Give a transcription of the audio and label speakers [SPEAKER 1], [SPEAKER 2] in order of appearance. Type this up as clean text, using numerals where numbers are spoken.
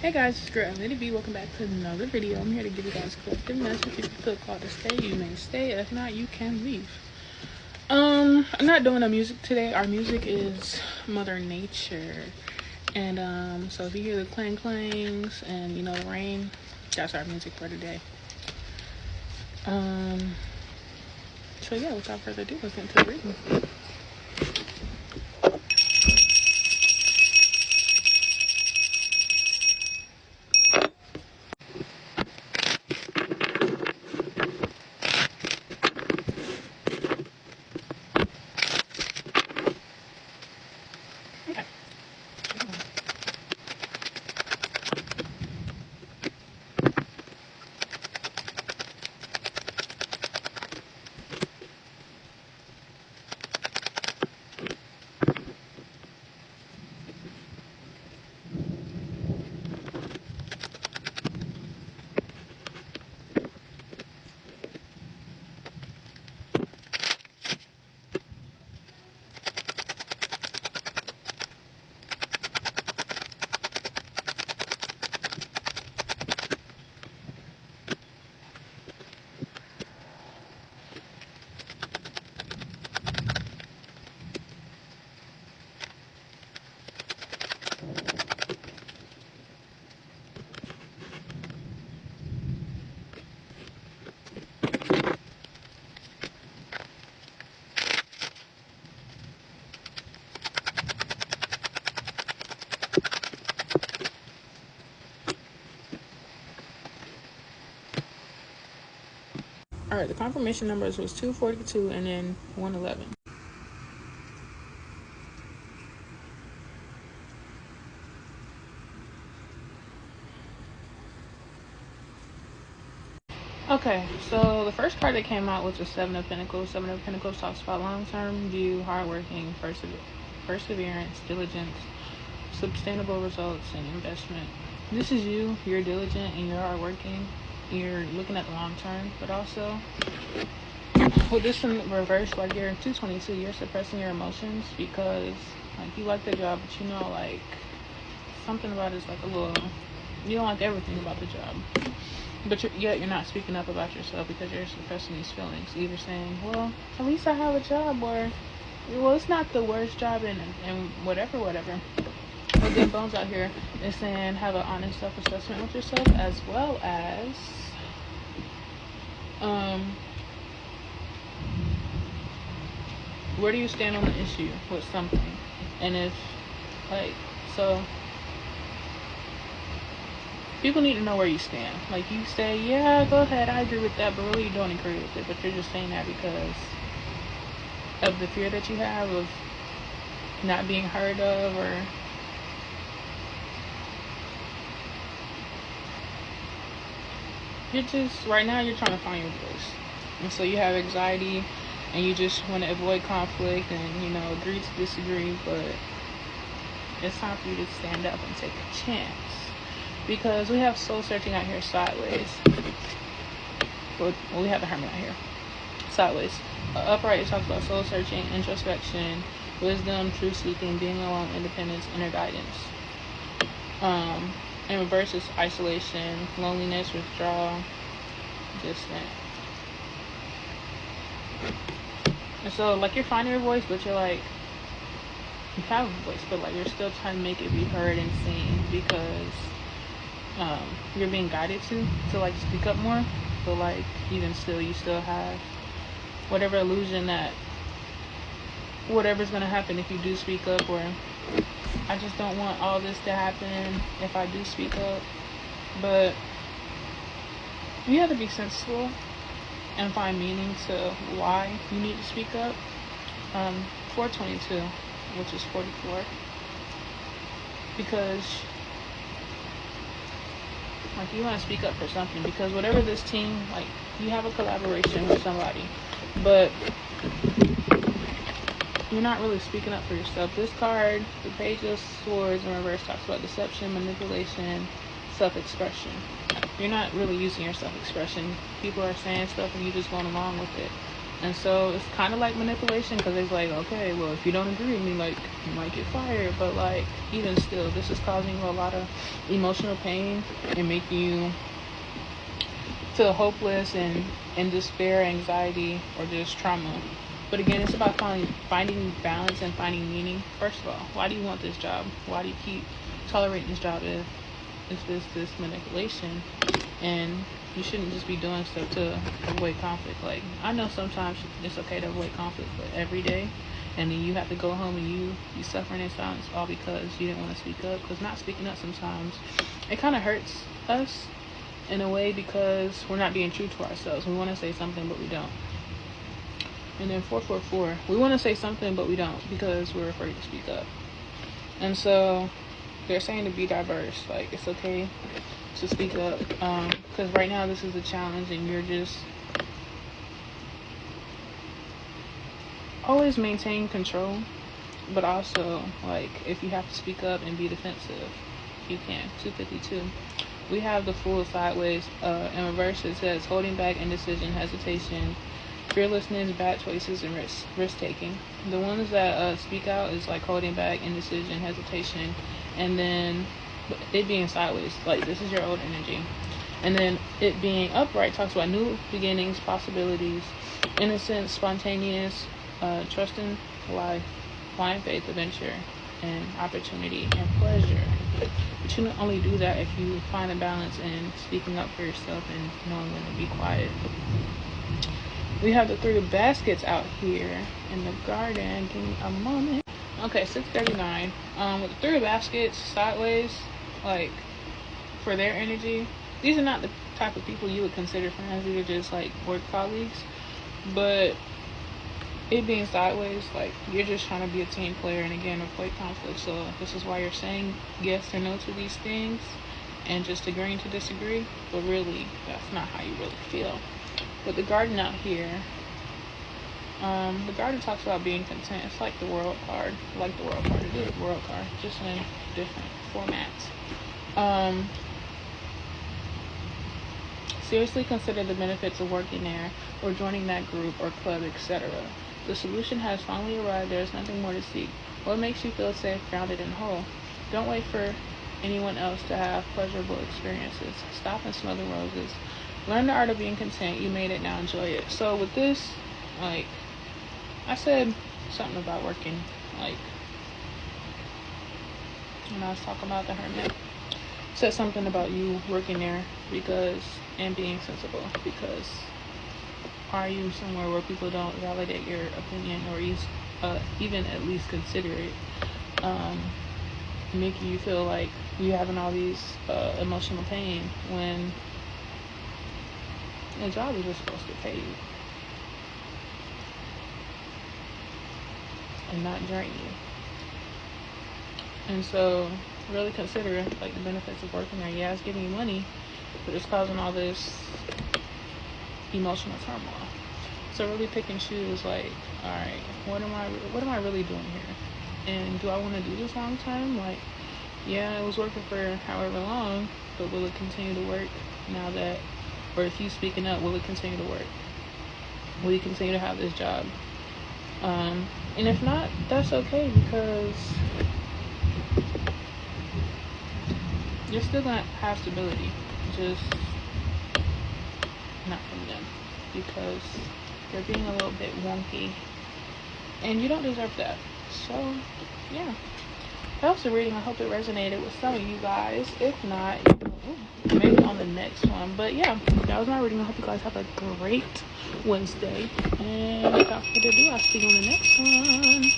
[SPEAKER 1] Hey guys, it's girl Lady B. Welcome back to another video. I'm here to give you guys a collective message. If you feel called to stay, you may stay. If not, you can leave. I'm not doing a music today. Our music is Mother Nature. And so if you hear the clangs and the rain, that's our music for today. So yeah, without further ado, let's get into the reading. Okay. Alright, the confirmation numbers was 242 and then 111. Okay, so the first card that came out was the Seven of Pentacles. Seven of Pentacles talks about long-term view, hardworking, perseverance, diligence, sustainable results, and investment. This is you. You're diligent and you're hardworking. You're looking at the long term, but also with this in reverse, like you're in 222, you're suppressing your emotions because you like the job, but something about it's a little, you don't like everything about the job. But yet you're not speaking up about yourself because you're suppressing these feelings. Either saying, well, at least I have a job, or, well, it's not the worst job, and whatever. But then Bones out here is saying have an honest self-assessment with yourself, as well as, where do you stand on the issue with something? And if, so people need to know where you stand. You say, yeah, go ahead, I agree with that, but really you don't agree with it. But you're just saying that because of the fear that you have of not being heard of, or you're just, right now you're trying to find your voice. And so you have anxiety and you just want to avoid conflict and, agree to disagree, but it's time for you to stand up and take a chance. Because we have soul searching out here sideways. Well, we have the Hermit out here sideways. Upright, it talks about soul searching, introspection, wisdom, truth seeking, being alone, independence, inner guidance. In reverse is isolation, loneliness, withdrawal, distant. And so you're finding your voice, but you're you have a voice, but you're still trying to make it be heard and seen because you're being guided to speak up more. But even still, you still have whatever illusion that whatever's gonna happen if you do speak up, or I just don't want all this to happen if I do speak up. But you have to be sensible and find meaning to why you need to speak up. 422, which is 44, because you want to speak up for something, because whatever this team, you have a collaboration with somebody, but you're not really speaking up for yourself. This card, the Page of Swords in reverse, talks about deception, manipulation, self-expression. You're not really using your self-expression. People are saying stuff and you just going along with it. And so it's kind of like manipulation, because it's like, okay, well, if you don't agree with me, like, you might get fired. But like, even still, this is causing you a lot of emotional pain and making you feel hopeless and in despair, anxiety, or just trauma. But again, it's about finding balance and finding meaning. First of all, why do you want this job? Why do you keep tolerating this job if it's this manipulation? And you shouldn't just be doing stuff to avoid conflict. Like, I know sometimes it's okay to avoid conflict, but every day, and then you have to go home and you suffering in silence, all because you didn't want to speak up. Because not speaking up sometimes, it kind of hurts us in a way, because we're not being true to ourselves. We want to say something, but we don't. And then 444, we want to say something, but we don't, because we're afraid to speak up. And so they're saying to be diverse. Like, it's okay to speak up, because right now this is a challenge, and you're just always maintain control, but also, like, if you have to speak up and be defensive, you can. 252. We have the Fool sideways. In reverse, it says holding back, indecision, hesitation, fearlessness, bad choices, and risk taking. The ones that speak out is like holding back, indecision, hesitation, and then it being sideways, like this is your old energy. And then it being upright talks about new beginnings, possibilities, innocence, spontaneous, trust in life, blind faith, adventure, and opportunity and pleasure. But you can only do that if you find a balance in speaking up for yourself and knowing when to be quiet. We have the 3 baskets out here in the garden. Give me a moment. Okay, 639. With the 3 baskets sideways, like, for their energy, these are not the type of people you would consider friends. These are just like work colleagues. But it being sideways, like, you're just trying to be a team player and again avoid conflict. So this is why you're saying yes or no to these things and just agreeing to disagree. But really, that's not how you really feel. With the garden out here, the garden talks about being content. It's like the world card. Like the world card. It is the world card, just in different formats. Seriously consider the benefits of working there or joining that group or club, etc. The solution has finally arrived. There is nothing more to seek. What makes you feel safe, grounded, and whole? Don't wait for anyone else to have pleasurable experiences. Stop and smell the roses. Learn the art of being content. You made it, now enjoy it. So with this, like, I said something about working, like, when I was talking about the hermit. Said something about you working there because, and being sensible, because are you somewhere where people don't validate your opinion or even at least consider it, making you feel like you're having all these emotional pain when the job is just supposed to pay you and not drain you. And so really consider, like, the benefits of working there. Yeah, it's giving you money, but it's causing all this emotional turmoil. So really pick and choose, like, all right, what am I really doing here? And do I want to do this long term? Like, yeah, it was working for however long, but will it continue to work now that, or if you speaking up, will it continue to work? Will you continue to have this job? And if not, that's okay, because you're still gonna have stability, just not from them, because they're being a little bit wonky, and you don't deserve that. So, yeah. That was the reading. I hope it resonated with some of you guys. If not, maybe on the next one. But yeah, that was my reading. I hope you guys have a great Wednesday. And without further ado, I'll see you on the next one.